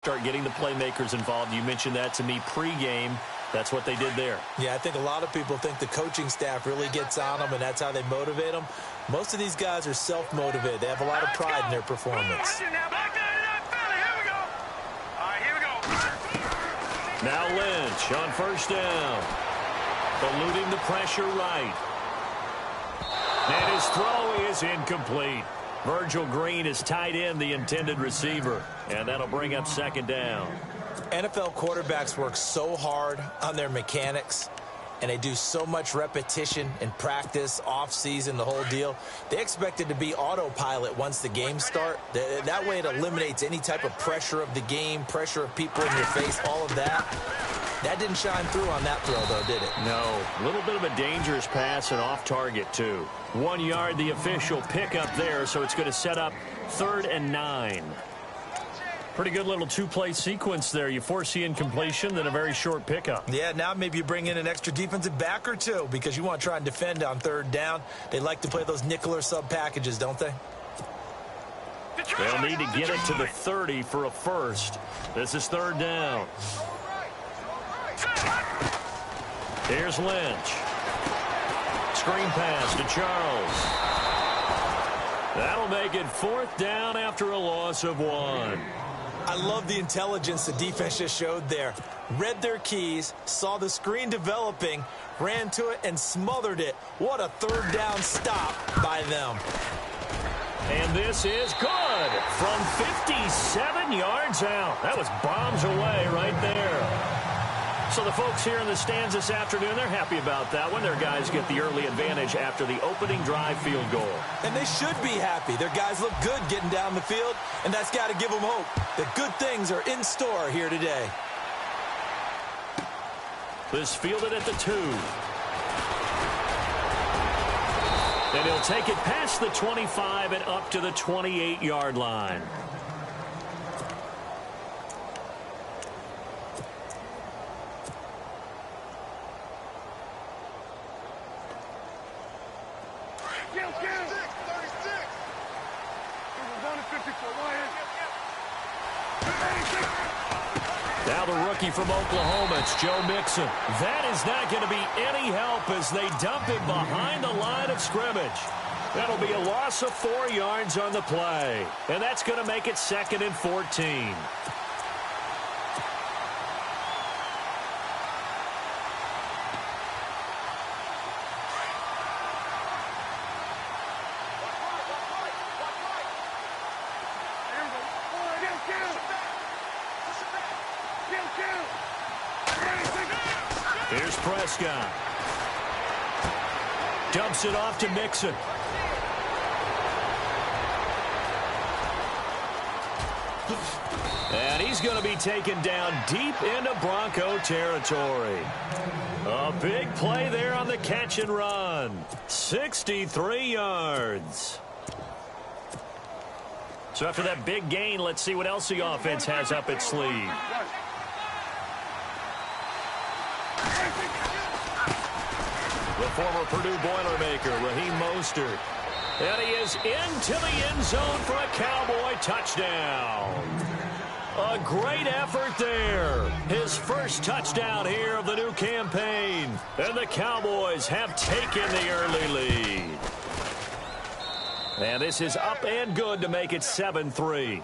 start getting the playmakers involved. You mentioned that to me pregame. That's what they did there. Yeah, I think a lot of people think the coaching staff really gets on them, and that's how they motivate them. Most of these guys are self-motivated. They have a lot of pride in their performance. Now Lynch on first down. Eluding the pressure right. And his throw is incomplete. Virgil Green is tight end, the intended receiver. And that'll bring up second down. NFL quarterbacks work so hard on their mechanics, and they do so much repetition in practice, off-season, the whole deal. They expect it to be autopilot once the games start. That way it eliminates any type of pressure of the game, pressure of people in your face, all of that. That didn't shine through on that throw, though, did it? No. A little bit of a dangerous pass and off target, too. 1 yard, the official pickup there, so it's going to set up 3rd and 9. Pretty good little two-play sequence there. You force the incompletion, then a very short pickup. Yeah, now maybe you bring in an extra defensive back or two because you want to try and defend on 3rd down. They like to play those nickel or sub packages, don't they? They'll need to get it to the 30 for a first. This is 3rd down. Here's Lynch. Screen pass to Charles. That'll make it 4th down after a loss of 1. I love the intelligence the defense just showed there. Read their keys, saw the screen developing, ran to it, and smothered it. What a 3rd down stop by them. And this is good from 57 yards out. That was bombs away right there. So the folks here in the stands this afternoon, they're happy about that one. Their guys get the early advantage after the opening drive field goal. And they should be happy. Their guys look good getting down the field, and that's got to give them hope that good things are in store here today. This fielded at the 2. And he'll take it past the 25 and up to the 28-yard line. Now the rookie from Oklahoma, it's Joe Mixon. That is not going to be any help as they dump him behind the line of scrimmage. That'll be a loss of 4 yards on the play. And that's going to make it 2nd and 14. Here's Prescott. Dumps it off to Mixon. And he's going to be taken down deep into Bronco territory. A big play there on the catch and run. 63 yards. So after that big gain, let's see what else the offense has up its sleeve. The former Purdue Boilermaker, Raheem Mostert. And he is into the end zone for a Cowboy touchdown. A great effort there. His first touchdown here of the new campaign. And the Cowboys have taken the early lead. And this is up and good to make it 7-3.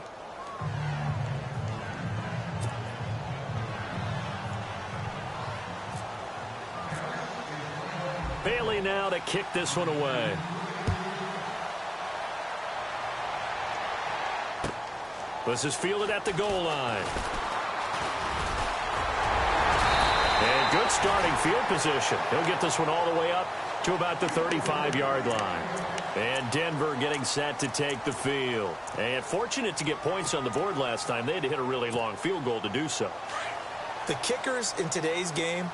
Bailey now to kick this one away. This is fielded at the goal line. And good starting field position. He'll get this one all the way up to about the 35-yard line. And Denver getting set to take the field. And fortunate to get points on the board last time. They had to hit a really long field goal to do so. The kickers in today's game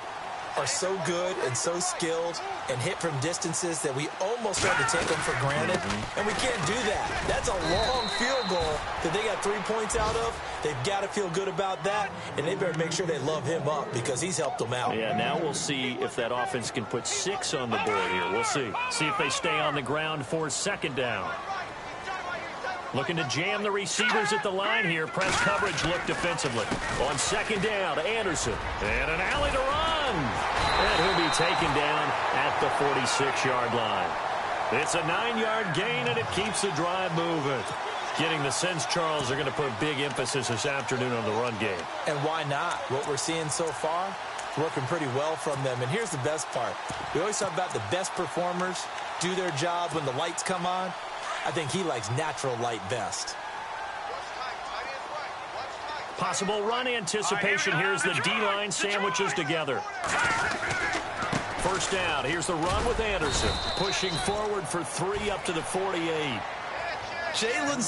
are so good and so skilled and hit from distances that we almost start to take them for granted, and we can't do that. That's a long field goal that they got 3 points out of. They've got to feel good about that, and they better make sure they love him up because he's helped them out. Yeah, now we'll see if that offense can put 6 on the board here. We'll see. See if they stay on the ground for 2nd down. Looking to jam the receivers at the line here. Press coverage look defensively. On second down, Anderson. And an alley to run. And he'll be taken down at the 46-yard line. It's a 9-yard gain, and it keeps the drive moving. Getting the sense, Charles, are going to put big emphasis this afternoon on the run game. And why not? What we're seeing so far, working pretty well from them. And here's the best part. We always talk about the best performers do their job when the lights come on. I think he likes natural light best. Possible run anticipation. Here's the D-line sandwiches together. First down. Here's the run with Anderson. Pushing forward for 3 up to the 48. Jalen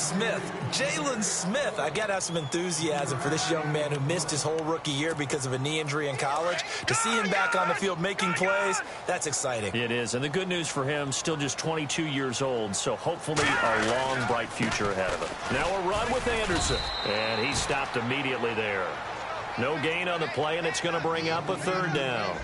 Smith. I got to have some enthusiasm for this young man who missed his whole rookie year because of a knee injury in college. To see him back on the field making plays, that's exciting. It is, and the good news for him, still just 22 years old, so hopefully a long, bright future ahead of him. Now a run with Anderson, and he stopped immediately there. No gain on the play, and it's going to bring up a third down.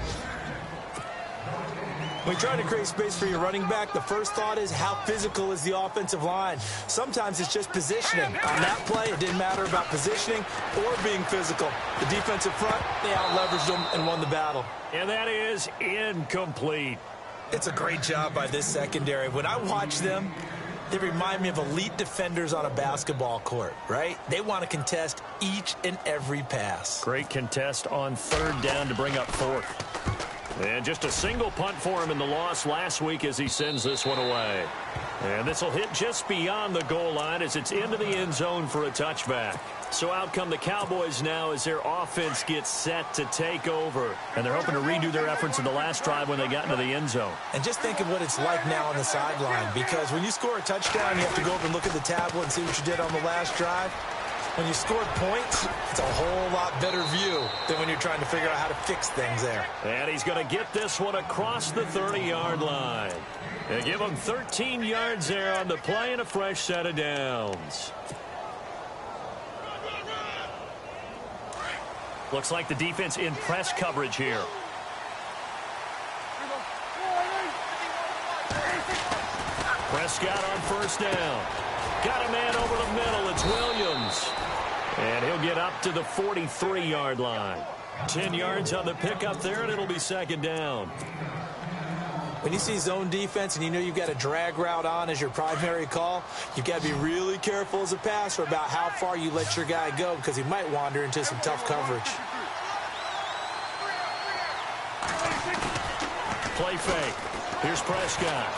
When you're trying to create space for your running back, the first thought is how physical is the offensive line. Sometimes it's just positioning. On that play, it didn't matter about positioning or being physical. The defensive front, they out-leveraged them and won the battle. And that is incomplete. It's a great job by this secondary. When I watch them, they remind me of elite defenders on a basketball court, right? They want to contest each and every pass. Great contest on third down to bring up fourth. And just a single punt for him in the loss last week as he sends this one away. And this will hit just beyond the goal line as it's into the end zone for a touchback. So out come the Cowboys now as their offense gets set to take over. And they're hoping to redo their efforts in the last drive when they got into the end zone. And just think of what it's like now on the sideline, because when you score a touchdown, you have to go over and look at the tablet and see what you did on the last drive. When you scored points, it's a whole lot better view than when you're trying to figure out how to fix things there. And he's going to get this one across the 30-yard line. They give him 13 yards there on the play and a fresh set of downs. Looks like the defense in press coverage here. Prescott on first down. Got a man over the middle. It's Williams. And he'll get up to the 43-yard line. 10 yards on the pickup there, and it'll be second down. When you see zone defense and you know you've got a drag route on as your primary call, you've got to be really careful as a passer about how far you let your guy go, because he might wander into some tough coverage. Play fake. Here's Prescott.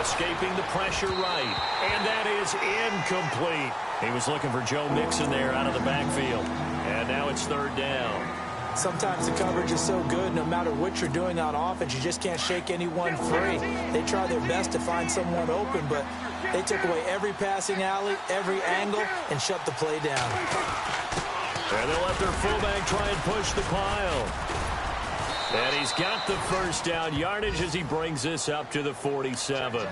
Escaping the pressure right. And that is incomplete. He was looking for Joe Mixon there out of the backfield. And now it's third down. Sometimes the coverage is so good, no matter what you're doing on offense, you just can't shake anyone free. They try their best to find someone open, but they took away every passing alley, every angle, and shut the play down. And they'll let their fullback try and push the pile. And he's got the first down yardage as he brings this up to the 47.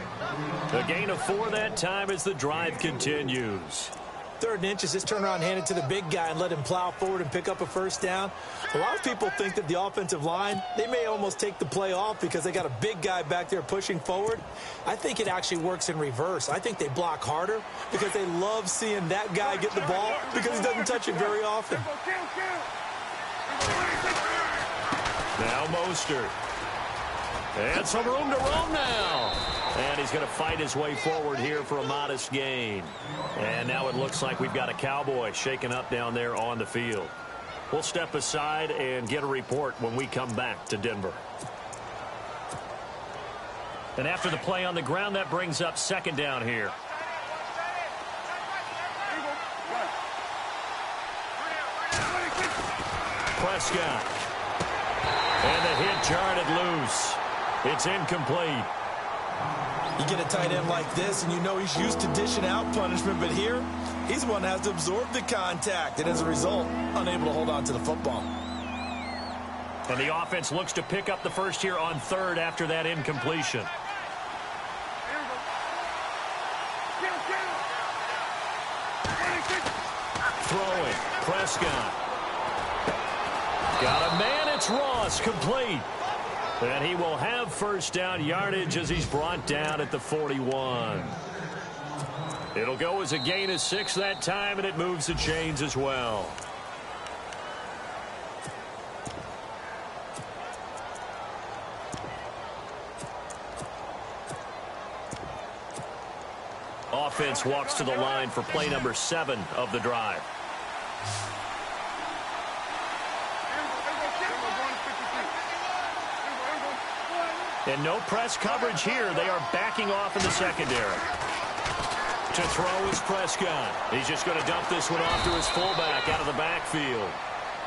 A gain of 4 that time as the drive continues. 3rd and inches, just turn around, hand it to the big guy and let him plow forward and pick up a first down. A lot of people think that the offensive line, they may almost take the play off because they got a big guy back there pushing forward. I think it actually works in reverse. I think they block harder because they love seeing that guy get the ball because he doesn't touch it very often. Now Mostert. And some room to roam now. And he's going to fight his way forward here for a modest gain. And now it looks like we've got a Cowboy shaken up down there on the field. We'll step aside and get a report when we come back to Denver. And after the play on the ground, that brings up second down here. Prescott. And the hit jarred loose. It's incomplete. You get a tight end like this, and you know he's used to dishing out punishment, but here, he's the one that has to absorb the contact, and as a result, unable to hold on to the football. And the offense looks to pick up the first here on 3rd after that incompletion. Throwing. Prescott. Got a man. It's Ross. Complete. And he will have first down yardage as he's brought down at the 41. It'll go as a gain of 6 that time, and it moves the chains as well. Offense walks to the line for play number 7 of the drive. And no press coverage here. They are backing off in the secondary. To throw is Prescott. He's just going to dump this one off to his fullback out of the backfield.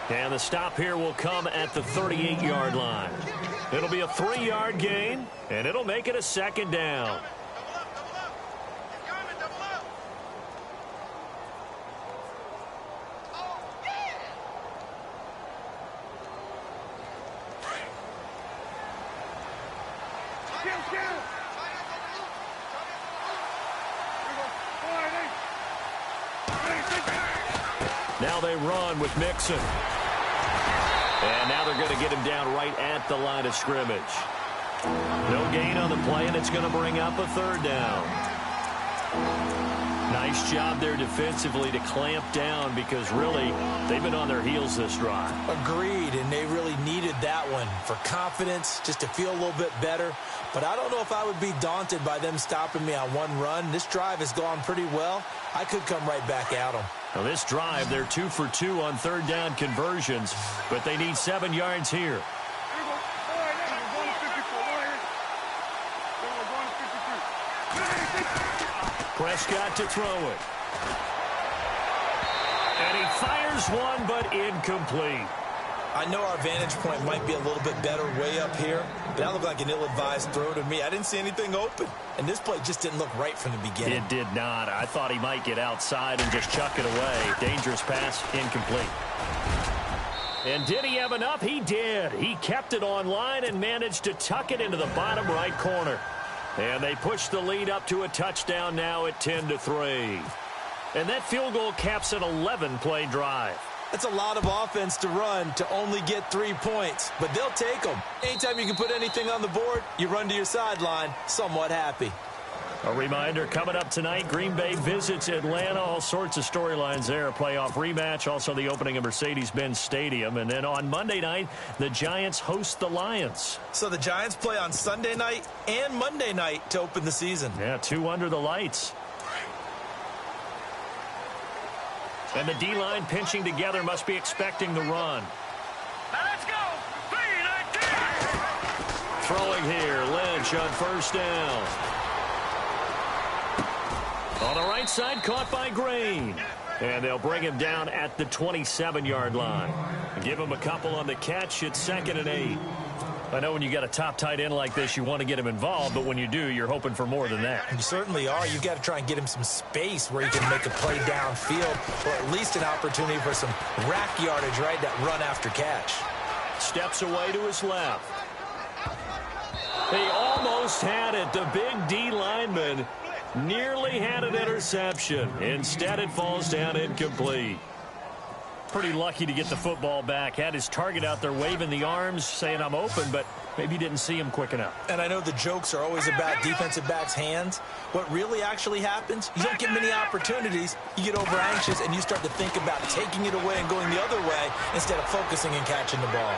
And the stop here will come at the 38-yard line. It'll be a 3-yard gain, and it'll make it a 2nd down. Now they run with Mixon. And now they're going to get him down right at the line of scrimmage. No gain on the play, and it's going to bring up a 3rd down. Nice job there defensively to clamp down because really they've been on their heels this drive. Agreed, and they really needed that one for confidence, just to feel a little bit better. But I don't know if I would be daunted by them stopping me on one run. This drive has gone pretty well. I could come right back at them. Now this drive, they're 2 for 2 on 3rd down conversions, but they need 7 yards here. Prescott to throw it. And he fires one, but incomplete. I know our vantage point might be a little bit better way up here, but that looked like an ill-advised throw to me. I didn't see anything open, and this play just didn't look right from the beginning. It did not. I thought he might get outside and just chuck it away. Dangerous pass, incomplete. And did he have enough? He did. He kept it on line and managed to tuck it into the bottom right corner. And they push the lead up to a touchdown now at 10-3. And that field goal caps an 11-play drive. That's a lot of offense to run to only get 3 points, but they'll take them. Anytime you can put anything on the board, you run to your sideline, somewhat happy. A reminder, coming up tonight, Green Bay visits Atlanta. All sorts of storylines there. A playoff rematch, also the opening of Mercedes-Benz Stadium. And then on Monday night, the Giants host the Lions. So the Giants play on Sunday night and Monday night to open the season. Yeah, 2 under the lights. And the D-line pinching together must be expecting the run. Now let's go. 3-19. Throwing here, Lynch on 1st down. On the right side, caught by Green. And they'll bring him down at the 27-yard line. Give him a couple on the catch. It's 2nd and 8. I know when you got a top tight end like this, you want to get him involved, but when you do, you're hoping for more than that. You certainly are. You've got to try and get him some space where he can make a play downfield, or at least an opportunity for some rack yardage, right, that run after catch. Steps away to his left. He almost had it. The big D lineman nearly had an interception. Instead, it falls down incomplete. Pretty lucky to get the football back. Had his target out there waving the arms, saying I'm open, but maybe didn't see him quick enough. And I know the jokes are always about defensive backs' hands. What really actually happens, you don't get many opportunities. You get over anxious, and you start to think about taking it away and going the other way instead of focusing and catching the ball.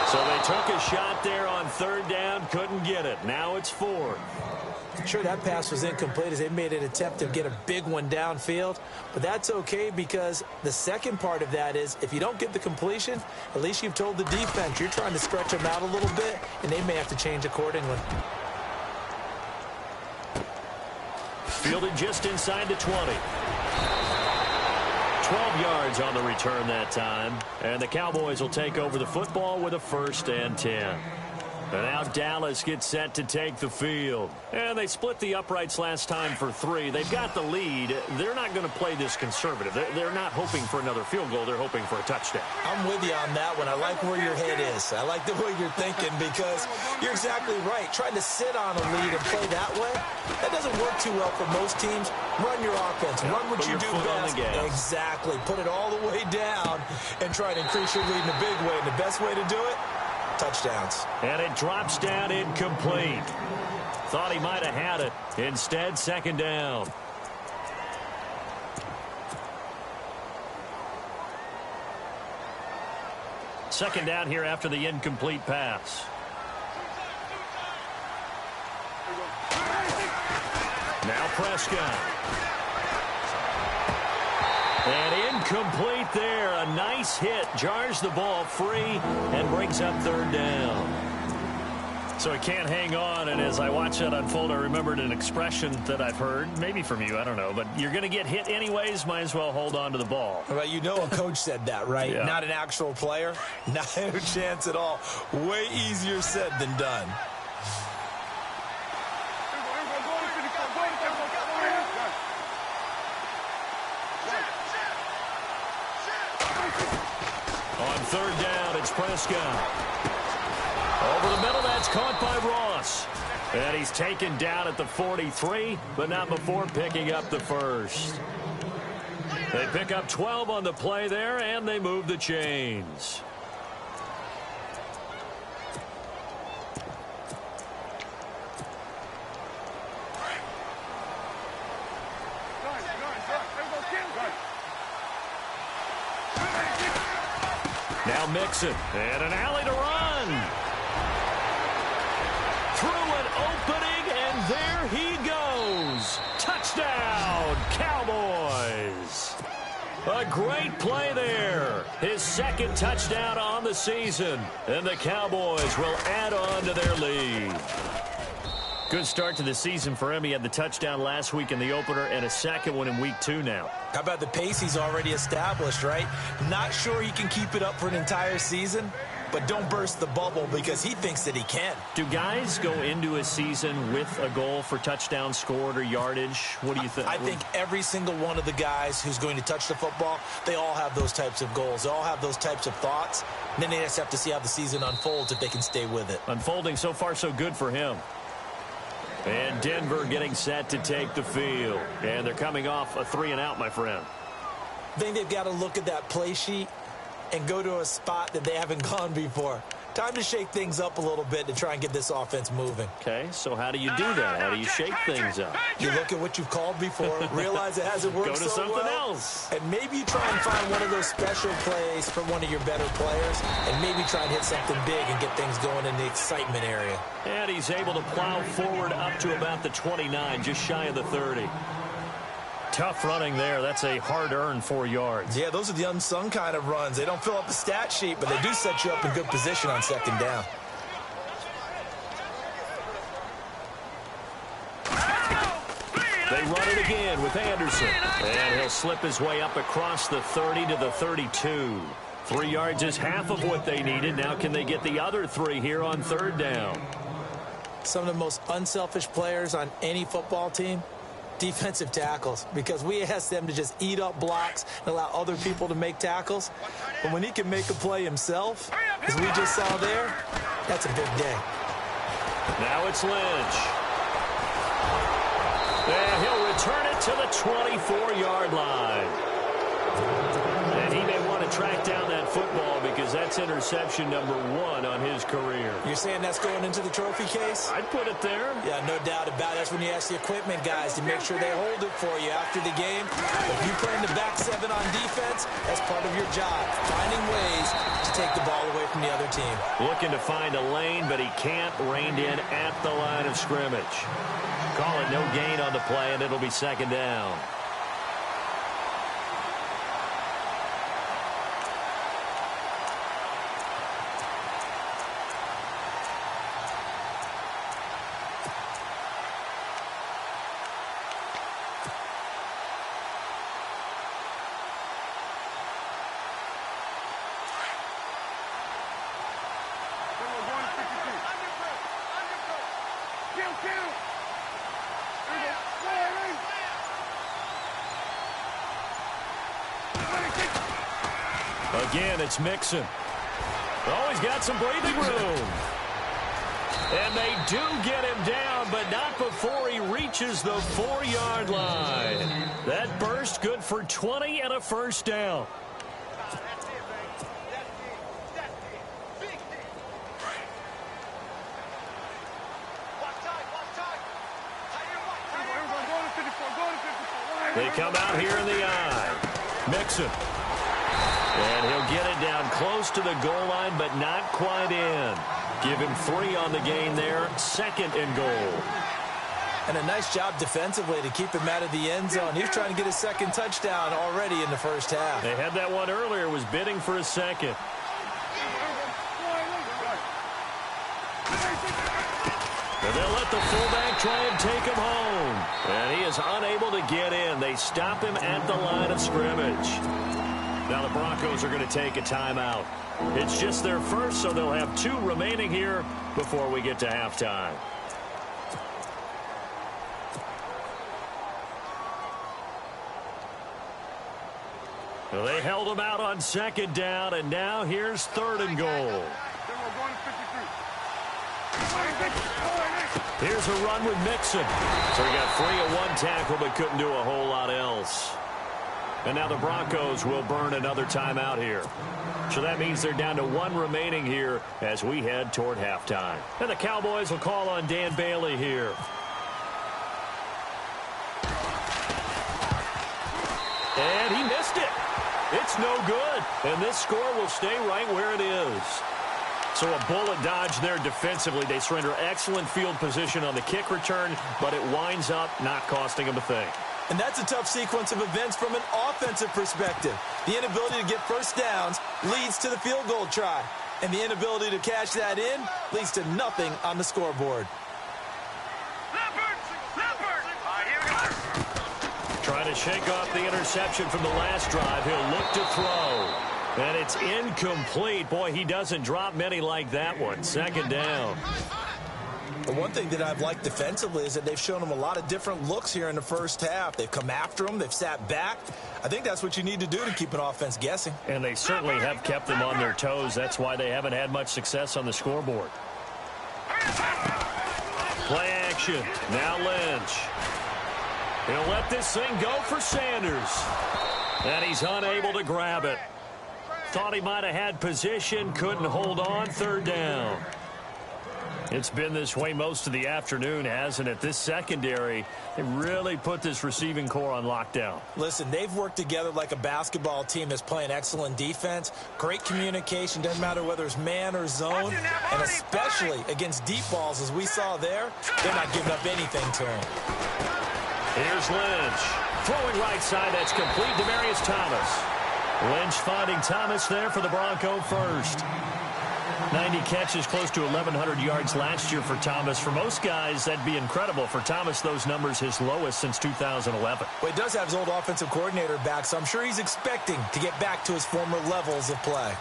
So they took a shot there on 3rd down, couldn't get it. Now it's 4th. Sure, that pass was incomplete as they made an attempt to get a big one downfield, but that's okay because the second part of that is if you don't get the completion, at least you've told the defense you're trying to stretch them out a little bit, and they may have to change accordingly. Fielded just inside the 20. 12 yards on the return that time, and the Cowboys will take over the football with a 1st and 10. And now Dallas gets set to take the field. And they split the uprights last time for 3. They've got the lead. They're not going to play this conservative. They're not hoping for another field goal. They're hoping for a touchdown. I'm with you on that one. I like where your head is. I like the way you're thinking because you're exactly right. Trying to sit on a lead and play that way, that doesn't work too well for most teams. Run your offense. Run what you do best. Exactly. Put it all the way down and try to increase your lead in a big way. And the best way to do it, touchdowns. And it drops down incomplete. Thought he might have had it. Instead, 2nd down. Second down here after the incomplete pass. Now Prescott. And incomplete there. A nice hit. Jars the ball free and brings up third down. So he can't hang on, and as I watch that unfold, I remembered an expression that I've heard, maybe from you, I don't know, but you're going to get hit anyways, might as well hold on to the ball. Well, you know a coach said that, right? Yeah. Not an actual player. Not a chance at all. Way easier said than done. On third down, it's Prescott. Over the middle, that's caught by Ross. And he's taken down at the 43, but not before picking up the first. They pick up 12 on the play there, and they move the chains. Now Mixon, and an alley to run. Through an opening, and there he goes. Touchdown, Cowboys. A great play there. His second touchdown on the season. And the Cowboys will add on to their lead. Good start to the season for him. He had the touchdown last week in the opener and a second one in week 2 now. How about the pace he's already established, right? Not sure he can keep it up for an entire season, but don't burst the bubble because he thinks that he can. Do guys go into a season with a goal for touchdowns scored or yardage? What do you think? I think every single one of the guys who's going to touch the football, they all have those types of goals. They all have those types of thoughts. And then they just have to see how the season unfolds if they can stay with it. Unfolding so far so good for him. And Denver getting set to take the field. And they're coming off a 3-and-out, my friend. I think they've got to look at that play sheet and go to a spot that they haven't gone before. Time to shake things up a little bit to try and get this offense moving. Okay, so how do you do that? How do you shake things up? You look at what you've called before, realize it hasn't worked Go to so something well, else. and maybe you try and find one of those special plays from one of your better players, and maybe try and hit something big and get things going in the excitement area. And he's able to plow forward up to about the 29, just shy of the 30. Tough running there. That's a hard-earned 4 yards. Yeah, those are the unsung kind of runs. They don't fill up the stat sheet, but they do set you up in good position on second down. They run it again with Anderson. And he'll slip his way up across the 30 to the 32. 3 yards is half of what they needed. Now can they get the other 3 here on third down? Some of the most unselfish players on any football team, defensive tackles, because we ask them to just eat up blocks and allow other people to make tackles. But when he can make a play himself, as we just saw there, that's a big day. Now it's Lynch. And he'll return it to the 24-yard line. And he may want to track down that football because that's interception number 1 on his career. You're saying that's going into the trophy case? I'd put it there. Yeah, no doubt about it. That's when you ask the equipment guys to make sure they hold it for you after the game. If you play in the back 7 on defense, that's part of your job, finding ways to take the ball away from the other team. Looking to find a lane, but he can't. Reined in at the line of scrimmage. Call it no gain on the play, and it'll be second down. Again, it's Mixon. Oh, he's got some breathing room. And they do get him down, but not before he reaches the 4-yard line. That burst good for 20 and a first down. They come out here in the eye. Mixon. And he'll get it down close to the goal line, but not quite in. Give him 3 on the gain there, 2nd and goal. And a nice job defensively to keep him out of the end zone. He's trying to get his 2nd touchdown already in the first half. They had that one earlier, was bidding for a 2nd. And they'll let the fullback try and take him home. And he is unable to get in. They stop him at the line of scrimmage. Now the Broncos are going to take a timeout. It's just their first, so they'll have 2 remaining here before we get to halftime. Well, they held him out on 2nd down, and now here's 3rd and goal. Here's a run with Mixon. So he got free of 1 tackle, but couldn't do a whole lot else. And now the Broncos will burn another timeout here. So that means they're down to 1 remaining here as we head toward halftime. And the Cowboys will call on Dan Bailey here. And he missed it. It's no good. And this score will stay right where it is. So a bullet dodge there defensively. They surrender excellent field position on the kick return, but it winds up not costing them a thing. And that's a tough sequence of events from an offensive perspective. The inability to get first downs leads to the field goal try. And the inability to cash that in leads to nothing on the scoreboard. Trying to shake off the interception from the last drive. He'll look to throw. And it's incomplete. Boy, he doesn't drop many like that one. 2nd down. The one thing that I've liked defensively is that they've shown him a lot of different looks here in the first half. They've come after him. They've sat back. I think that's what you need to do to keep an offense guessing. And they certainly have kept them on their toes. That's why they haven't had much success on the scoreboard. Play action. Now Lynch. He'll let this thing go for Sanders. And he's unable to grab it. Thought he might have had position, couldn't hold on. 3rd down. It's been this way most of the afternoon, hasn't it? This secondary, they really put this receiving core on lockdown. Listen, they've worked together like a basketball team that's playing excellent defense. Great communication, doesn't matter whether it's man or zone. And especially against deep balls, as we saw there, they're not giving up anything to him. Here's Lynch. Throwing right side, that's complete. Demaryius Thomas. Lynch finding Thomas there for the Bronco first. 90 catches, close to 1,100 yards last year for Thomas. For most guys, that'd be incredible. For Thomas, those numbers his lowest since 2011. Well, he does have his old offensive coordinator back, so I'm sure he's expecting to get back to his former levels of play.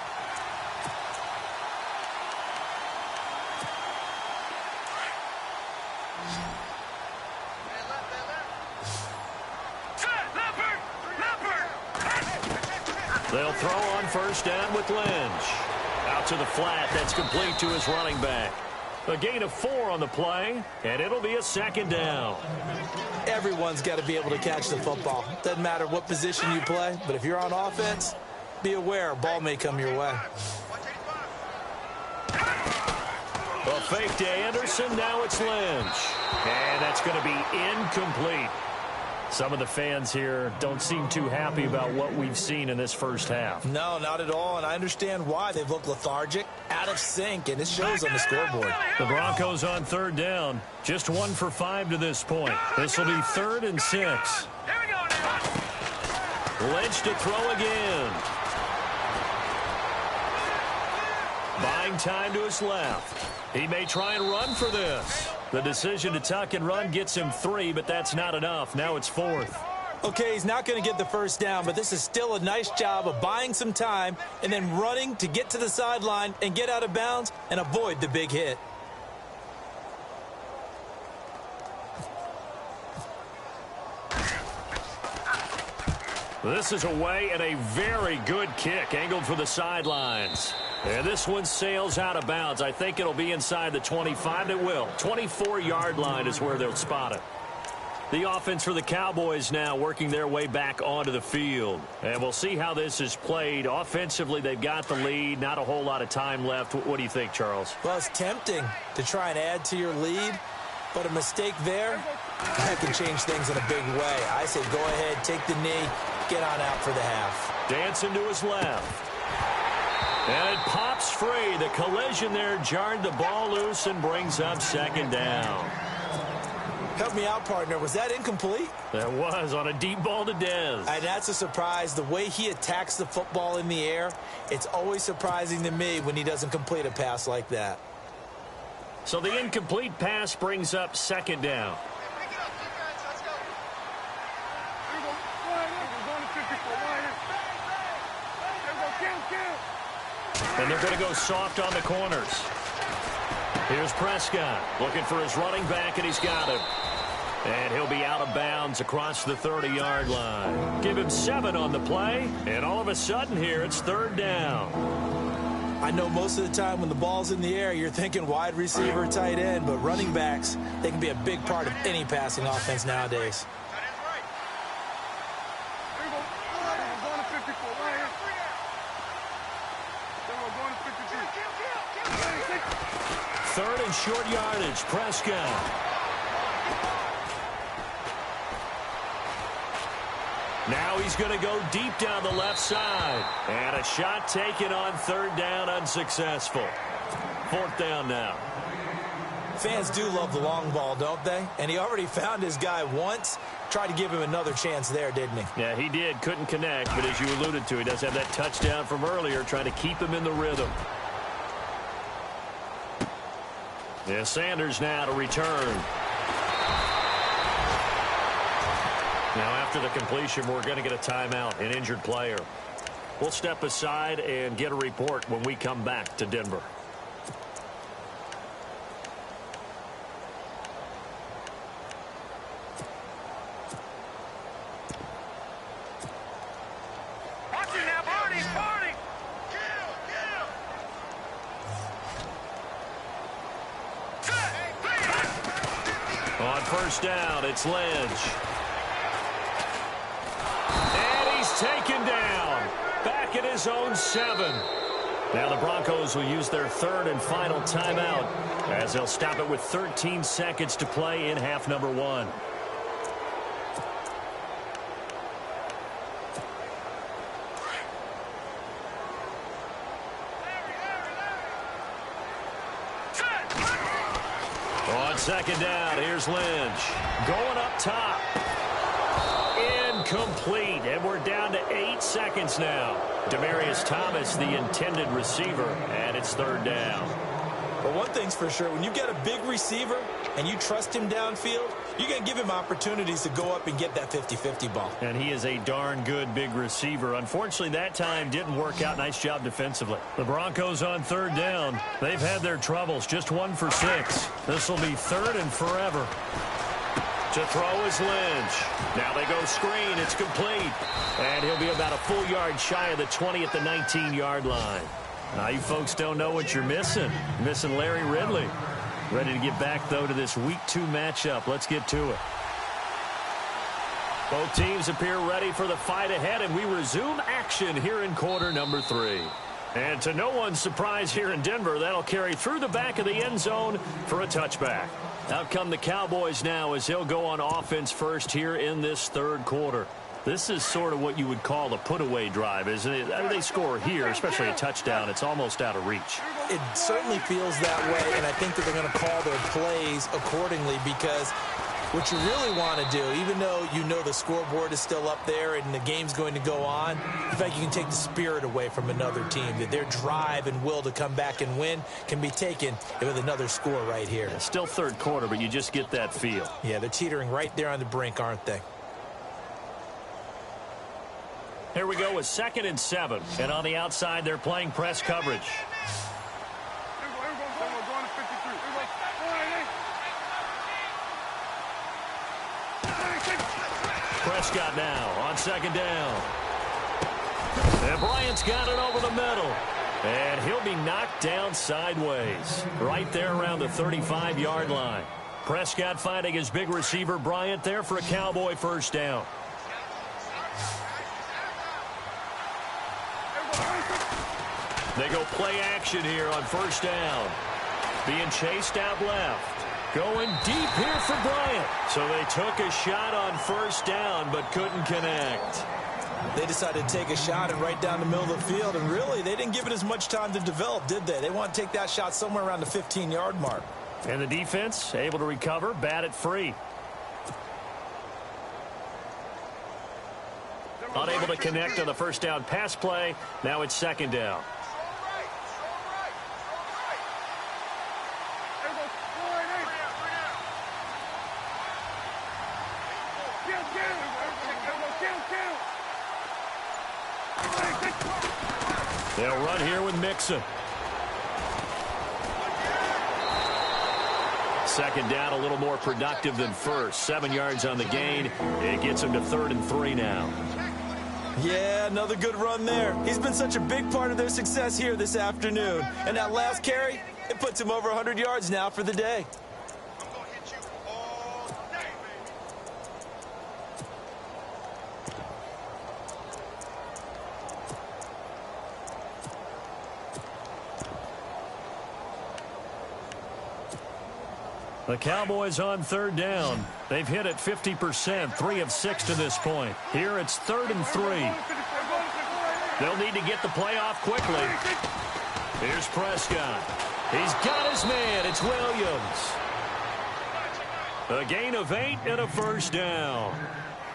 They'll throw on 1st down with Lynch. Out to the flat. That's complete to his running back. A gain of 4 on the play, and it'll be a 2nd down. Everyone's got to be able to catch the football. Doesn't matter what position you play, but if you're on offense, be aware a ball may come your way. A fake to Anderson. Now it's Lynch. And that's going to be incomplete. Some of the fans here don't seem too happy about what we've seen in this first half. No, not at all, and I understand why. They've looked lethargic, out of sync, and it shows on the scoreboard. The Broncos on 3rd down. Just 1 for 5 to this point. This will be 3rd and 6. Lynch to throw again. Buying time to his left. He may try and run for this. The decision to tuck and run gets him 3, but that's not enough. Now it's 4th. Okay, he's not going to get the first down, but this is still a nice job of buying some time and then running to get to the sideline and get out of bounds and avoid the big hit. This is away and a very good kick angled for the sidelines. And this one sails out of bounds. I think it'll be inside the 25. It will. 24-yard line is where they'll spot it. The offense for the Cowboys now working their way back onto the field. And we'll see how this is played. Offensively, they've got the lead. Not a whole lot of time left. What do you think, Charles? Well, it's tempting to try and add to your lead, but a mistake there, that can change things in a big way. I say go ahead, take the knee, get on out for the half. Dancing to his left. And it pops free. The collision there jarred the ball loose and brings up second down. Help me out, partner. Was that incomplete? That was on a deep ball to Dez. And that's a surprise. The way he attacks the football in the air, it's always surprising to me when he doesn't complete a pass like that. So the incomplete pass brings up second down. And they're going to go soft on the corners. Here's Prescott looking for his running back, and he's got him. And he'll be out of bounds across the 30-yard line. Give him 7 on the play, and all of a sudden here it's third down. I know most of the time when the ball's in the air, you're thinking wide receiver, tight end, but running backs, they can be a big part of any passing offense nowadays. Third and short yardage, Prescott. Now he's going to go deep down the left side. And a shot taken on third down, unsuccessful. Fourth down now. Fans do love the long ball, don't they? And he already found his guy once. Tried to give him another chance there, didn't he? Yeah, he did. Couldn't connect, but as you alluded to, he does have that touchdown from earlier, trying to keep him in the rhythm. Yeah, Sanders now to return. Now, after the completion, we're going to get a timeout, an injured player. We'll step aside and get a report when we come back to Denver. On first down, it's Lynch. And he's taken down. Back at his own 7. Now the Broncos will use their third and final timeout as they'll stop it with 13 seconds to play in half number 1. On second down, here's Lynch. Going up top. Incomplete, and we're down to 8 seconds now. Demaryius Thomas, the intended receiver, and it's third down. But one thing's for sure, when you get a big receiver and you trust him downfield, you're going to give him opportunities to go up and get that 50-50 ball. And he is a darn good big receiver. Unfortunately, that time didn't work out. Nice job defensively. The Broncos on third down. They've had their troubles. Just 1 for 6. This will be third and forever. To throw is Lynch. Now they go screen. It's complete. And he'll be about a full yard shy of the 20 at the 19-yard line. Now you folks don't know what you're missing. Missing Larry Ridley. Ready to get back, though, to this Week 2 matchup. Let's get to it. Both teams appear ready for the fight ahead, and we resume action here in quarter number 3. And to no one's surprise here in Denver, that'll carry through the back of the end zone for a touchback. Out come the Cowboys now as they'll go on offense first here in this third quarter. This is sort of what you would call a put-away drive, isn't it? They score here, especially a touchdown. It's almost out of reach. It certainly feels that way, and I think that they're going to call their plays accordingly because what you really want to do, even though you know the scoreboard is still up there and the game's going to go on, in fact, you can take the spirit away from another team, that their drive and will to come back and win can be taken with another score right here. Yeah, still third quarter, but you just get that feel. Yeah, they're teetering right there on the brink, aren't they? Here we go with 2nd and 7. And on the outside, they're playing press coverage. Prescott now on 2nd down. And Bryant's got it over the middle. And he'll be knocked down sideways. Right there around the 35-yard line. Prescott finding his big receiver, Bryant, there for a Cowboy first down. They go play action here on first down. Being chased out left. Going deep here for Bryant. So they took a shot on first down but couldn't connect. They decided to take a shot and right down the middle of the field, and really, they didn't give it as much time to develop, did they? They want to take that shot somewhere around the 15-yard mark. And the defense able to recover, bat it free. Unable to connect on the first down pass play. Now it's second down. They'll run here with Mixon. Second down, a little more productive than first. 7 yards on the gain. It gets him to 3rd and 3 now. Yeah, another good run there. He's been such a big part of their success here this afternoon. And that last carry, it puts him over 100 yards now for the day. The Cowboys on 3rd down. They've hit it 50%, 3 of 6 to this point. Here it's 3rd and 3. They'll need to get the play off quickly. Here's Prescott. He's got his man. It's Williams. A gain of 8 and a first down.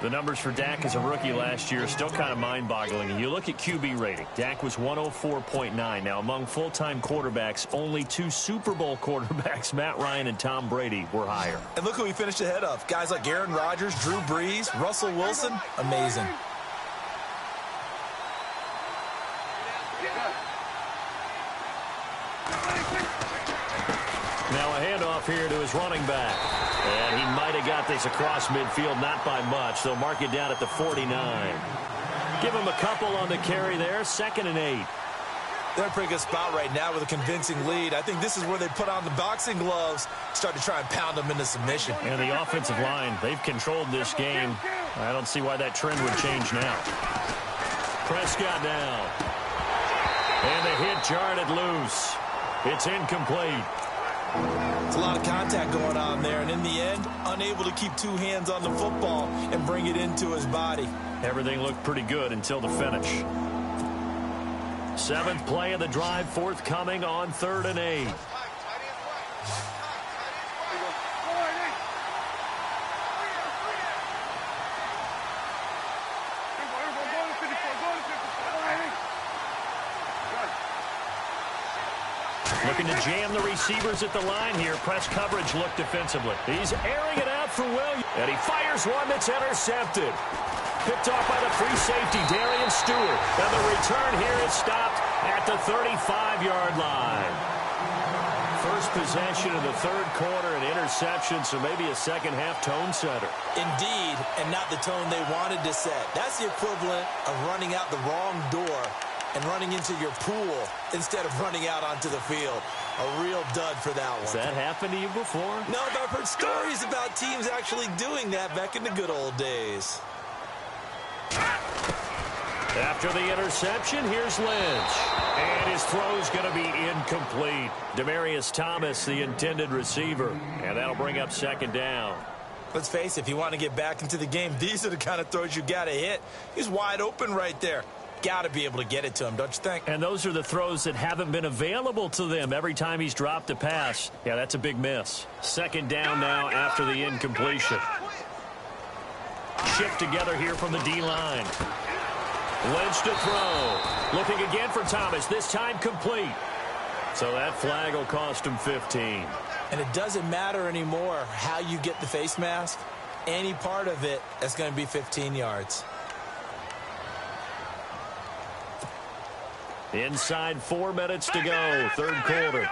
The numbers for Dak as a rookie last year are still kind of mind-boggling. You look at QB rating. Dak was 104.9. Now, among full-time quarterbacks, only 2 Super Bowl quarterbacks, Matt Ryan and Tom Brady, were higher. And look who he finished ahead of. Guys like Aaron Rodgers, Drew Brees, Russell Wilson. Amazing. Now a handoff here to his running back. And he might have got this across midfield, not by much. They'll mark it down at the 49. Give him a couple on the carry there. 2nd and 8. They're in a pretty good spot right now with a convincing lead. I think this is where they put on the boxing gloves, start to try and pound them into submission. And the offensive line, they've controlled this game. I don't see why that trend would change now. Prescott now. And the hit jarred it loose. It's incomplete. It's a lot of contact going on there, and in the end, unable to keep 2 hands on the football and bring it into his body. Everything looked pretty good until the finish. 7th play of the drive, forthcoming on 3rd and 8. Looking to jam the receivers at the line here. Press coverage look defensively. He's airing it out for Williams. And he fires one that's intercepted. Picked off by the free safety, Darian Stewart. And the return here is stopped at the 35-yard line. First possession of the 3rd quarter, an interception, so maybe a second-half tone setter. Indeed, and not the tone they wanted to set. That's the equivalent of running out the wrong door and running into your pool instead of running out onto the field. A real dud for that one. Has that happened to you before? No, but I've heard stories about teams actually doing that back in the good old days. After the interception, here's Lynch. And his throw's going to be incomplete. Demaryius Thomas, the intended receiver. And that'll bring up 2nd down. Let's face it, if you want to get back into the game, these are the kind of throws you got to hit. He's wide open right there. Got to be able to get it to him, don't you think? And those are the throws that haven't been available to them every time he's dropped a pass. Yeah, that's a big miss. 2nd down now after the incompletion. Shift together here from the D-line. Lynch to throw. Looking again for Thomas, this time complete. So that flag will cost him 15. And it doesn't matter anymore how you get the face mask. Any part of it, that's going to be 15 yards. Inside 4 minutes to go, 3rd quarter.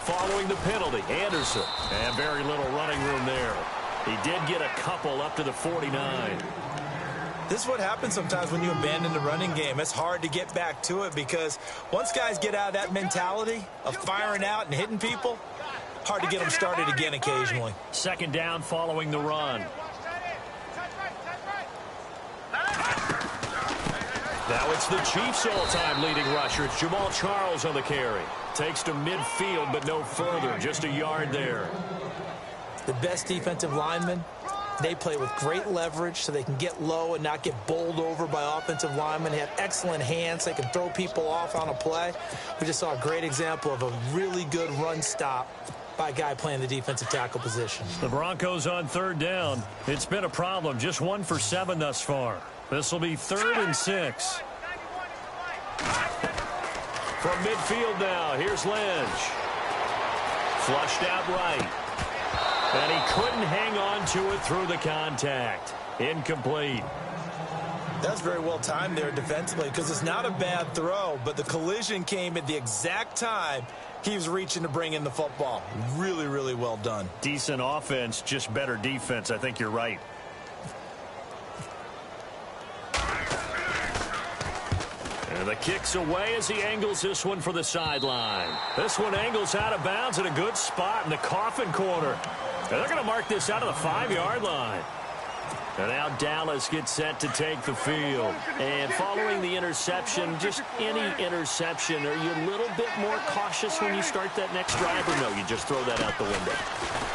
Following the penalty, Anderson. And very little running room there. He did get a couple up to the 49. This is what happens sometimes when you abandon the running game. It's hard to get back to it because once guys get out of that mentality of firing out and hitting people, hard to get them started again occasionally. 2nd down following the run. Now it's the Chiefs' all-time leading rusher. It's Jamal Charles on the carry. Takes to midfield, but no further. Just a yard there. The best defensive lineman They play with great leverage so they can get low and not get bowled over by offensive linemen. They have excellent hands. They can throw people off on a play. We just saw a great example of a really good run stop by a guy playing the defensive tackle position. The Broncos on third down. It's been a problem. Just 1 for 7 thus far. This will be 3rd and 6. From midfield now, here's Lynch. Flushed out right. And he couldn't hang on to it through the contact. Incomplete. That's very well timed there defensively because it's not a bad throw, but the collision came at the exact time he was reaching to bring in the football. Really, really well done. Decent offense, just better defense. I think you're right. And the kick's away as he angles this one for the sideline. This one angles out of bounds at a good spot in the coffin corner. And they're going to mark this out of the 5-yard line. And now Dallas gets set to take the field. And following the interception, just any interception, are you a little bit more cautious when you start that next drive, or no, you just throw that out the window?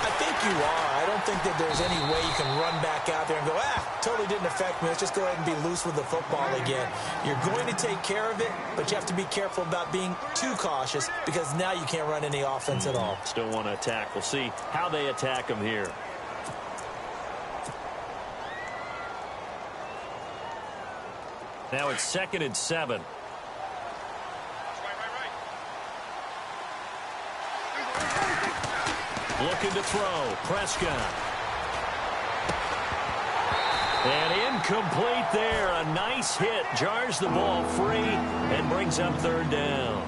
I think you are. I don't think that there's any way you can run back out there and go, totally didn't affect me. Let's just go ahead and be loose with the football again. You're going to take care of it, but you have to be careful about being too cautious because now you can't run any offense at all. Still want to attack. We'll see how they attack him here. Now it's 2nd and 7. Looking to throw. Prescott. And incomplete there. A nice hit. Jars the ball free and brings up 3rd down.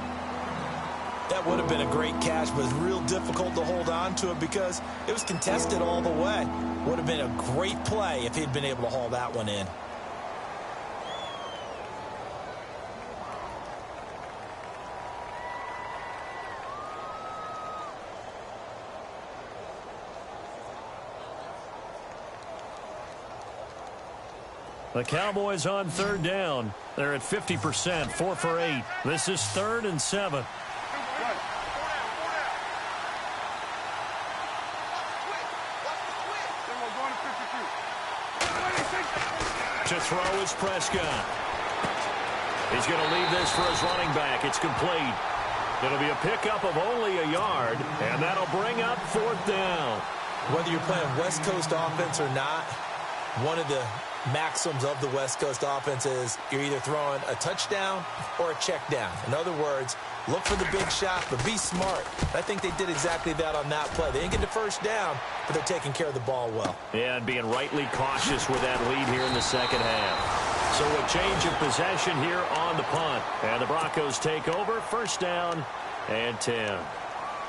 That would have been a great catch, but it's real difficult to hold on to it because it was contested all the way. Would have been a great play if he'd been able to haul that one in. The Cowboys on 3rd down. They're at 50%, 4 for 8. This is 3rd and 7. To throw is Prescott. He's going to leave this for his running back. It's complete. It'll be a pickup of only a yard, and that'll bring up 4th down. Whether you're playing West Coast offense or not, one of the maxims of the West Coast offense is you're either throwing a touchdown or a check down. In other words, look for the big shot, but be smart. I think they did exactly that on that play. They didn't get the first down, but they're taking care of the ball well. Yeah, and being rightly cautious with that lead here in the second half. So a change of possession here on the punt. And the Broncos take over, 1st down and 10.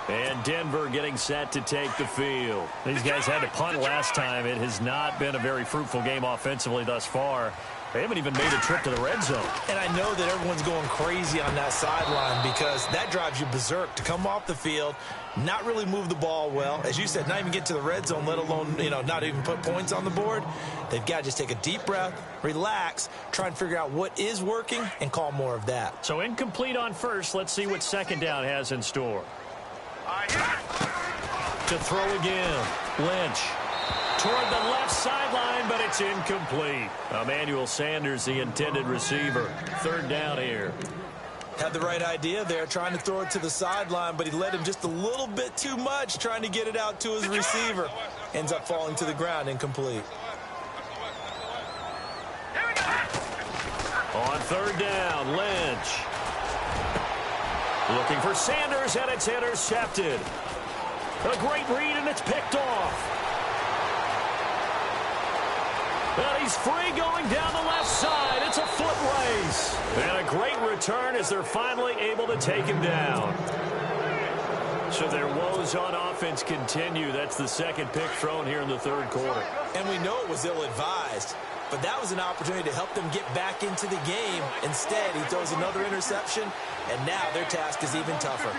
And Denver getting set to take the field. These guys had to punt last time. It has not been a very fruitful game offensively thus far. They haven't even made a trip to the red zone. And I know that everyone's going crazy on that sideline because that drives you berserk to come off the field, not really move the ball well. As you said, not even get to the red zone, let alone, not even put points on the board. They've got to just take a deep breath, relax, try and figure out what is working, and call more of that. So incomplete on 1st. Let's see what 2nd down has in store. To throw again. Lynch. Toward the left sideline, but it's incomplete. Emmanuel Sanders, the intended receiver. 3rd down here. Had the right idea there, trying to throw it to the sideline, but he led him just a little bit too much, trying to get it out to his receiver. Ends up falling to the ground, incomplete. On 3rd down, Lynch. Looking for Sanders, and it's intercepted. A great read, and it's picked off. And he's free going down the left side. It's a foot race. And a great return as they're finally able to take him down. So their woes on offense continue. That's the 2nd pick thrown here in the 3rd quarter. And we know it was ill-advised, but that was an opportunity to help them get back into the game. Instead, he throws another interception, and now their task is even tougher.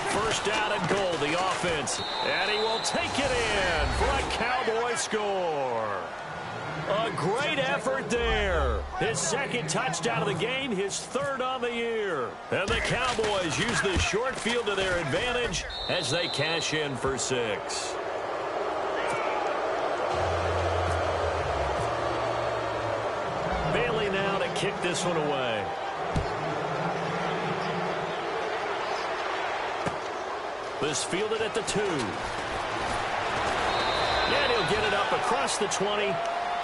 1st down and goal, the offense. And he will take it in for a Cowboy score. A great effort there. His 2nd touchdown of the game, his 3rd on the year. And the Cowboys use the short field to their advantage as they cash in for 6. kick this one away. This fielded at the 2. And he'll get it up across the 20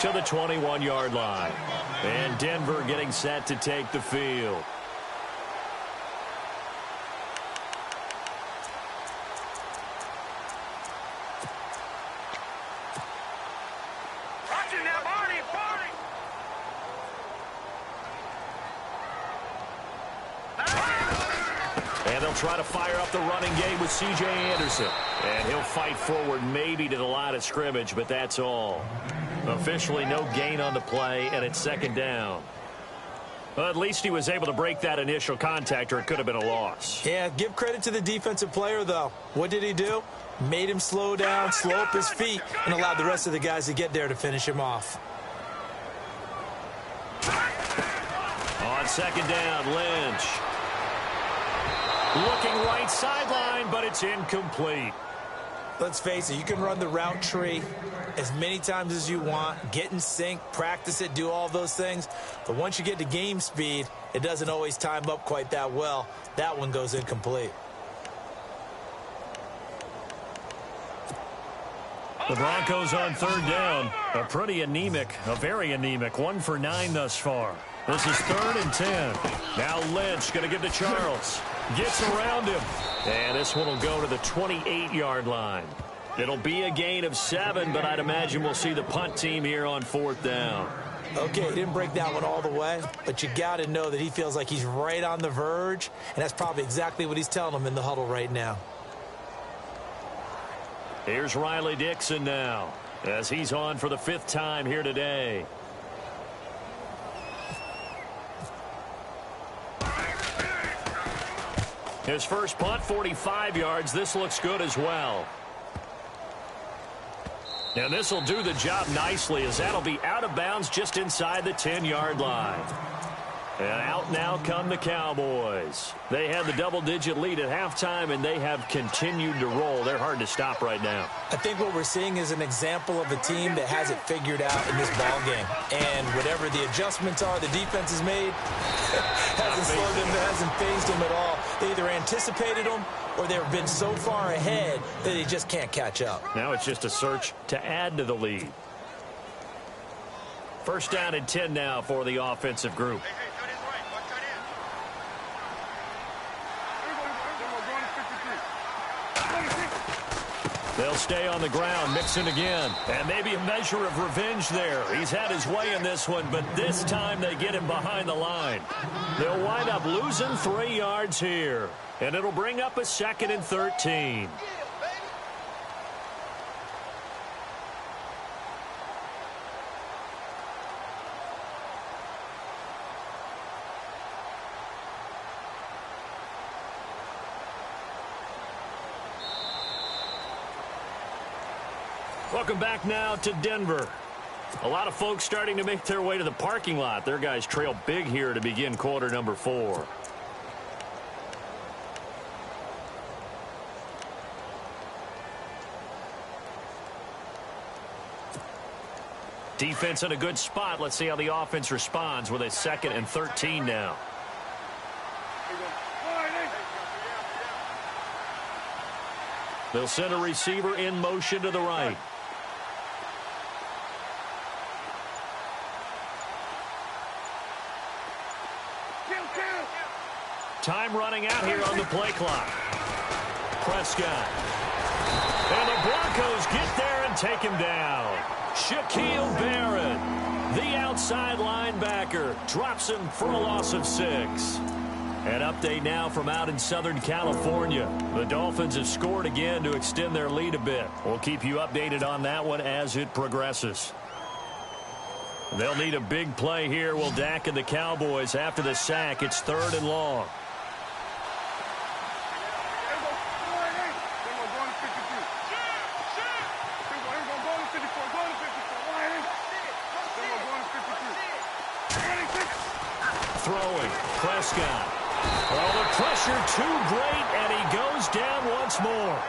to the 21-yard line. And Denver getting set to take the field. And they'll try to fire up the running game with C.J. Anderson. And he'll fight forward maybe to the line of scrimmage, but that's all. Officially no gain on the play, and it's second down. Well, at least he was able to break that initial contact, or it could have been a loss. Yeah, give credit to the defensive player, though. What did he do? Made him slow down, slow up his feet, and allowed the rest of the guys to get there to finish him off. On second down, Lynch. Looking right sideline, but it's incomplete. Let's face it, you can run the route tree as many times as you want, get in sync, practice it, do all those things. But once you get to game speed, it doesn't always time up quite that well. That one goes incomplete. The Broncos on third down. A very anemic, 1 for 9 thus far. This is 3rd and 10. Now Lynch going to give to Charles. Gets around him. And this one will go to the 28-yard line. It'll be a gain of 7, but I'd imagine we'll see the punt team here on 4th down. Okay, he didn't break that one all the way, but you got to know that he feels like he's right on the verge, and that's probably exactly what he's telling them in the huddle right now. Here's Riley Dixon now, as he's on for the 5th time here today. His first punt, 45 yards. This looks good as well. And this will do the job nicely, as that'll be out of bounds just inside the 10-yard line. And out now come the Cowboys. They had the double-digit lead at halftime, and they have continued to roll. They're hard to stop right now. I think what we're seeing is an example of a team that has it figured out in this ball game. And whatever the adjustments are the defense has made, hasn't slowed them, hasn't phased them at all. They either anticipated them or they've been so far ahead that they just can't catch up. Now it's just a search to add to the lead. First down and 10 now for the offensive group. They'll stay on the ground, Mixon again. And maybe a measure of revenge there. He's had his way in this one, but this time they get him behind the line. They'll wind up losing 3 yards here. And it'll bring up a 2nd and 13. Welcome back now to Denver. A lot of folks starting to make their way to the parking lot. Their guys trail big here to begin quarter number 4. Defense in a good spot. Let's see how the offense responds with a 2nd and 13 now. They'll send a receiver in motion to the right. Time running out here on the play clock. Prescott. And the Broncos get there and take him down. Shaquille Barrett, the outside linebacker, drops him for a loss of 6. An update now from out in Southern California. The Dolphins have scored again to extend their lead a bit. We'll keep you updated on that one as it progresses. They'll need a big play here, will Dak and the Cowboys after the sack. It's 3rd and long. Throwing, Prescott. Well, the pressure too great, and he goes down once more.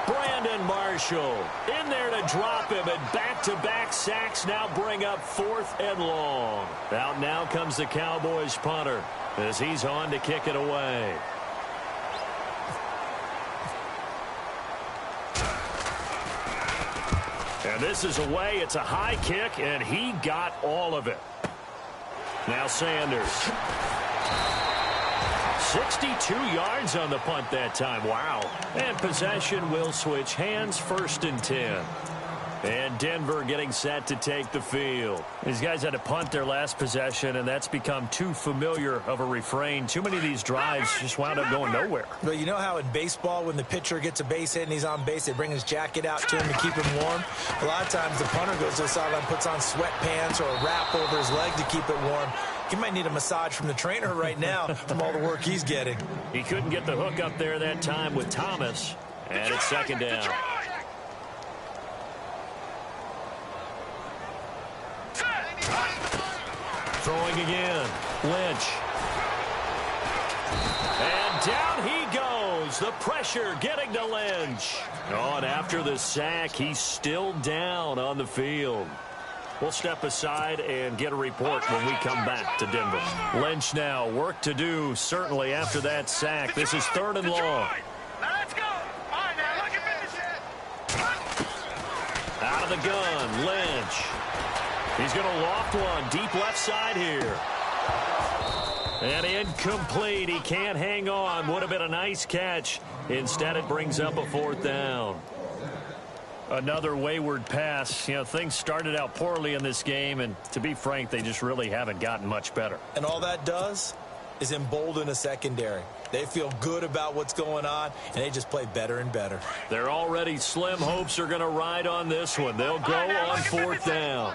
Brandon Marshall in there to drop him, and back-to-back sacks now bring up 4th and long. Out now comes the Cowboys punter as he's on to kick it away. And this is away. It's a high kick, and he got all of it. Now Sanders. 62 yards on the punt that time. Wow. And possession will switch hands, 1st and 10. And Denver getting set to take the field. These guys had to punt their last possession, and that's become too familiar of a refrain. Too many of these drives just wound up going nowhere. Well, you know how in baseball, when the pitcher gets a base hit and he's on base, they bring his jacket out to him to keep him warm? A lot of times the punter goes to the sideline, puts on sweatpants or a wrap over his leg to keep it warm. He might need a massage from the trainer right now from all the work he's getting. He couldn't get the hook up there that time with Thomas, and it's 2nd down. Throwing again. Lynch. And down he goes. The pressure getting to Lynch. Oh, and after the sack, he's still down on the field. We'll step aside and get a report when we come back to Denver. Lynch now, work to do, certainly after that sack. This is 3rd and long. Let's go. All right, now, look at this. Out of the gun, Lynch. He's going to loft one deep left side here. And incomplete. He can't hang on. Would have been a nice catch. Instead, it brings up a 4th down. Another wayward pass. You know, things started out poorly in this game, and to be frank, they just really haven't gotten much better. And all that does is embolden a secondary. They feel good about what's going on, and they just play better and better. They're already slim hopes are going to ride on this one. They'll go on 4th down.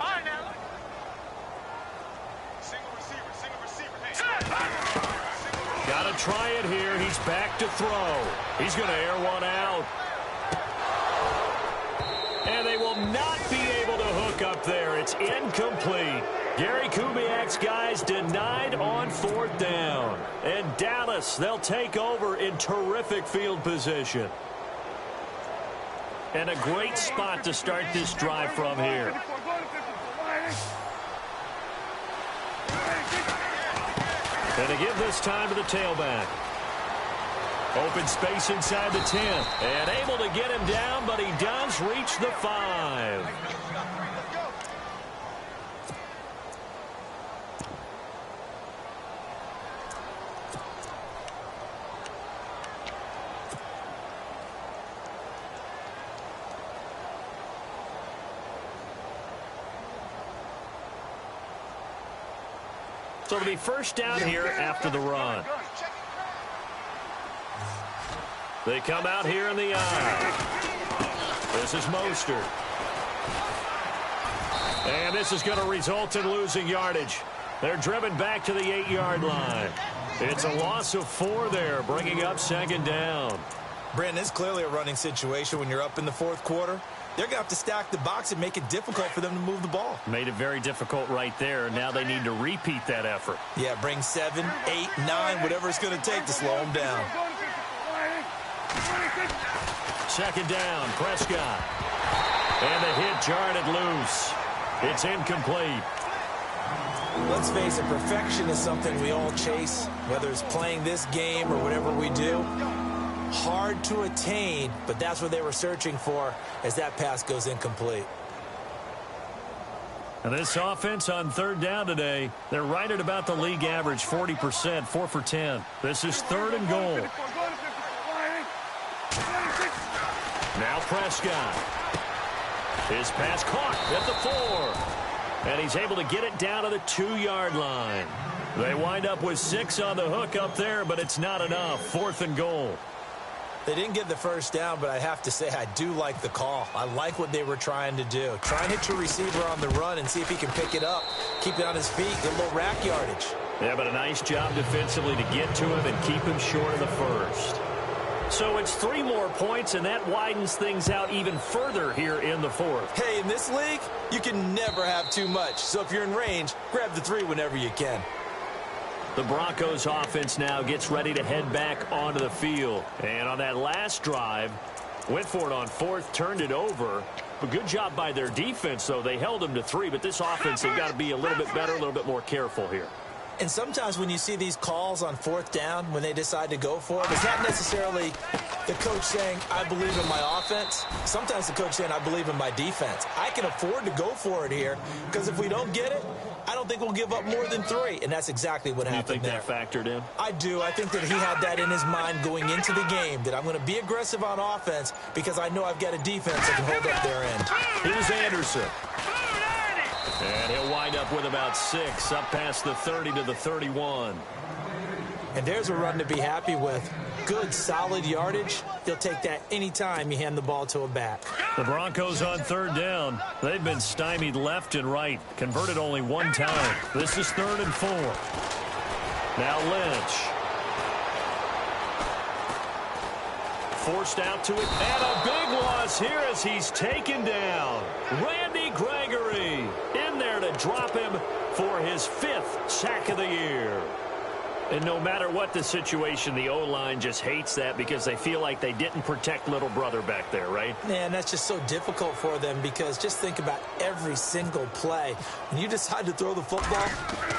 Got to try it here. He's back to throw. He's going to air one out. And they will not be able to hook up there. It's incomplete. Gary Kubiak's guys denied on 4th down. And Dallas, they'll take over in terrific field position. And a great spot to start this drive from here. And to give this time to the tailback. Open space inside the 10. And able to get him down, but he does reach the 5. So it'll be 1st down here after the run. They come out here in the eye. This is Mostert. And this is going to result in losing yardage. They're driven back to the 8-yard line. It's a loss of 4 there, bringing up 2nd down. Brandon, it's clearly a running situation when you're up in the 4th quarter. They're going to have to stack the box and make it difficult for them to move the ball. Made it very difficult right there. Now they need to repeat that effort. Yeah, bring 7, 8, 9, whatever it's going to take to slow them down. 2nd down, Prescott. And the hit jarred it loose. It's incomplete. Let's face it, perfection is something we all chase, whether it's playing this game or whatever we do. Hard to attain, but that's what they were searching for as that pass goes incomplete. And this offense on 3rd down today, they're right at about the league average, 40%, 4 for 10. This is 3rd and goal. Now Prescott. His pass caught at the 4. And he's able to get it down to the 2-yard line. They wind up with 6 on the hook up there, but it's not enough. 4th and goal. They didn't get the 1st down, but I have to say I do like the call. I like what they were trying to do. Try and hit your receiver on the run and see if he can pick it up, keep it on his feet, get a little rack yardage. Yeah, but a nice job defensively to get to him and keep him short of the 1st. So it's 3 more points, and that widens things out even further here in the 4th. Hey, in this league, you can never have too much. So if you're in range, grab the 3 whenever you can. The Broncos offense now gets ready to head back onto the field. And on that last drive, Went for it on fourth, turned it over. But good job by their defense, though. They held them to 3, but this offense, they've got to be a little bit better, a little bit more careful here. And sometimes when you see these calls on fourth down, when they decide to go for it, it's not necessarily the coach saying, I believe in my offense. Sometimes the coach saying, I believe in my defense. I can afford to go for it here because if we don't get it, I don't think we'll give up more than 3. And that's exactly what happened there. You think that factored in? I do. I think that he had that in his mind going into the game, that I'm going to be aggressive on offense because I know I've got a defense that can hold up their end. Here's Anderson. And he'll wind up with about 6, up past the 30 to the 31. And there's a run to be happy with. Good, solid yardage. You'll take that anytime you hand the ball to a back. The Broncos on third down. They've been stymied left and right. Converted only 1 time. This is 3rd and 4. Now Lynch. Forced out to it. And a big loss here as he's taken down. Randy Gregory in there to drop him for his 5th sack of the year. And no matter what the situation, the O-line just hates that because they feel like they didn't protect little brother back there, right? Man, that's just so difficult for them because just think about every single play. When you decide to throw the football,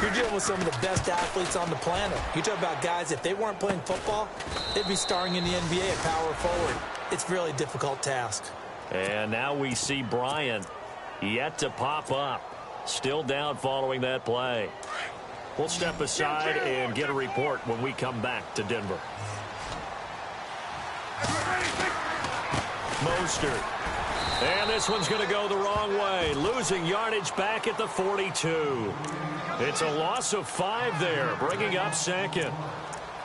you're dealing with some of the best athletes on the planet. You talk about guys, if they weren't playing football, they'd be starring in the NBA at power forward. It's a really difficult task. And now we see Bryant yet to pop up. Still down following that play. We'll step aside and get a report when we come back to Denver. Mostert. And this one's going to go the wrong way. Losing yardage back at the 42. It's a loss of 5 there, bringing up 2nd.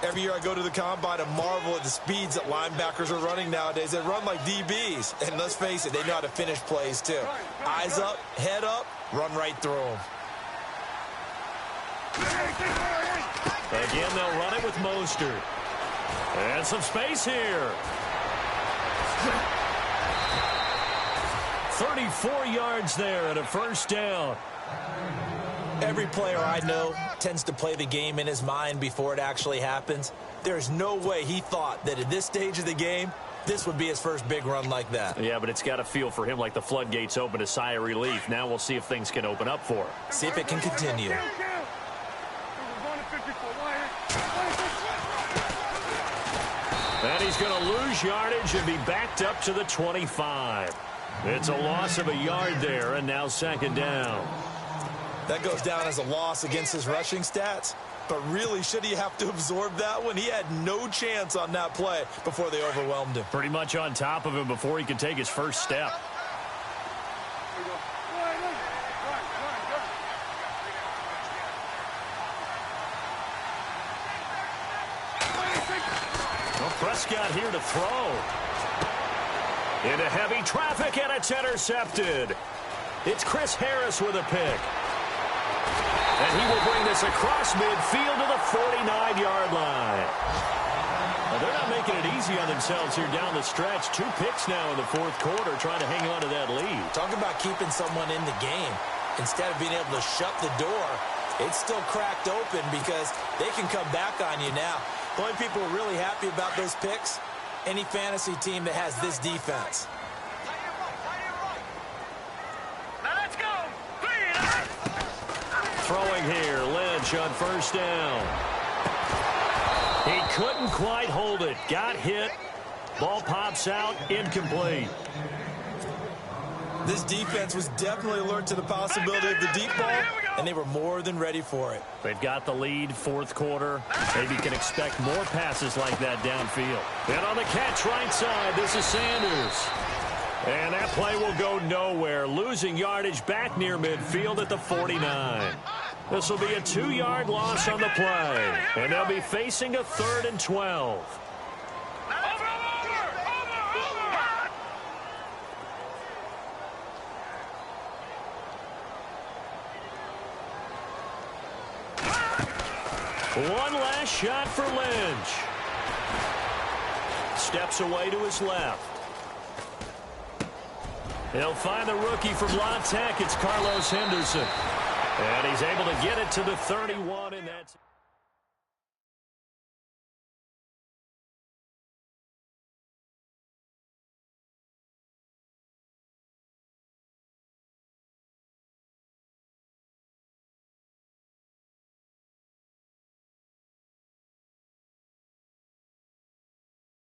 Every year I go to the combine and marvel at the speeds that linebackers are running nowadays. They run like DBs. And let's face it, they know how to finish plays too. Eyes up, head up, run right through them. Again, they'll run it with Mostert. And some space here. 34 yards there and a 1st down. Every player I know tends to play the game in his mind before it actually happens. There's no way he thought that at this stage of the game, this would be his first big run like that. Yeah, but it's got to feel for him like the floodgates open, a sigh of relief. Now we'll see if things can open up for him. See if it can continue. And he's going to lose yardage and be backed up to the 25. It's a loss of a yard there, and now 2nd down. That goes down as a loss against his rushing stats. But really, should he have to absorb that one? He had no chance on that play before they overwhelmed him. Pretty much on top of him before he could take his first step. Prescott here to throw. Into heavy traffic, and it's intercepted. It's Chris Harris with a pick. And he will bring this across midfield to the 49-yard line. Now, they're not making it easy on themselves here down the stretch. 2 picks now in the 4th quarter, trying to hang on to that lead. Talk about keeping someone in the game. Instead of being able to shut the door, it's still cracked open because they can come back on you now. The only people who are really happy about those picks, any fantasy team that has this defense. Now let's go. Throwing here, Lynch on 1st down. He couldn't quite hold it. Got hit. Ball pops out, incomplete. This defense was definitely alert to the possibility of the deep ball, and they were more than ready for it. They've got the lead, 4th quarter. Maybe can expect more passes like that downfield. And on the catch right side, this is Sanders. And that play will go nowhere. Losing yardage back near midfield at the 49. This will be a 2-yard loss on the play. And they'll be facing a 3rd and 12. One last shot for Lynch. Steps away to his left. He'll find the rookie from La Tech. It's Carlos Henderson. And he's able to get it to the 31, and that's...